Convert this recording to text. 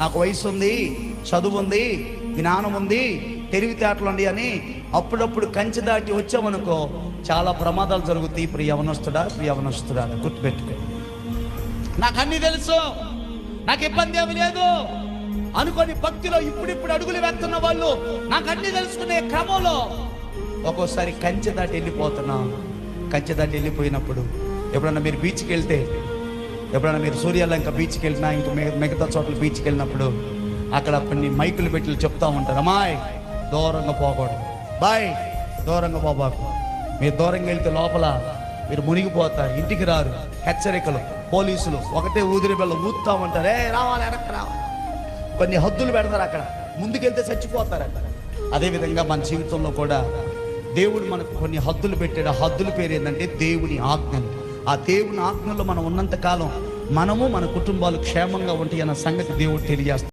నాకు వయసు ఉంది, చదువు ఉంది, జ్ఞానం ఉంది, తెలివితేటలు ఉంది అని అప్పుడప్పుడు కంచె దాటి వచ్చామనుకో చాలా ప్రమాదాలు జరుగుతాయి. ఇప్పుడు యవనస్తుడా గుర్తుపెట్టుకో. నాకు అన్నీ తెలుసు, నాకు ఇబ్బంది ఏమి లేదు అనుకొని భక్తిలో ఇప్పుడిప్పుడు అడుగులు వేస్తున్న వాళ్ళు నాకు అన్నీ తెలుసుకునే క్రమంలో ఒక్కోసారి కంచె దాటి వెళ్ళిపోతున్నాం. కంచె దాటి వెళ్ళిపోయినప్పుడు ఎప్పుడన్నా మీరు బీచ్కి వెళ్తే, ఎప్పుడైనా మీరు సూర్యాలంక బీచ్కి వెళ్ళినా, ఇంకా మిగతా చోట్ల బీచ్కి వెళ్ళినప్పుడు అక్కడ కొన్ని మైకులు పెట్టి చెప్తా ఉంటారు, అమ్మాయి దూరంగా పోకూడదు, బాయ్ దూరంగా పోబాకు, మీరు దూరంగా వెళ్తే లోపల మీరు మునిగిపోతారు, ఇంటికి రారు. హెచ్చరికలు, పోలీసులు ఒకటే ఊదిరి బెల్ల ఊదుతా ఉంటారు, రావాలి వెనక్కి రావాలి. కొన్ని హద్దులు పెడతారు, అక్కడ ముందుకెళ్తే చచ్చిపోతారు అక్కడ. అదేవిధంగా మన జీవితంలో కూడా దేవుడు మనకు కొన్ని హద్దులు పెట్టాడు. ఆ హద్దుల పేరు ఏంటంటే దేవుని ఆజ్ఞలు. ఆ దేవుని ఆజ్ఞల్లో మనం ఉన్నంత కాలం మనము మన కుటుంబాలు క్షేమంగా ఉంటాయి అన్న సంగతి దేవుడు తెలియజేస్తాడు.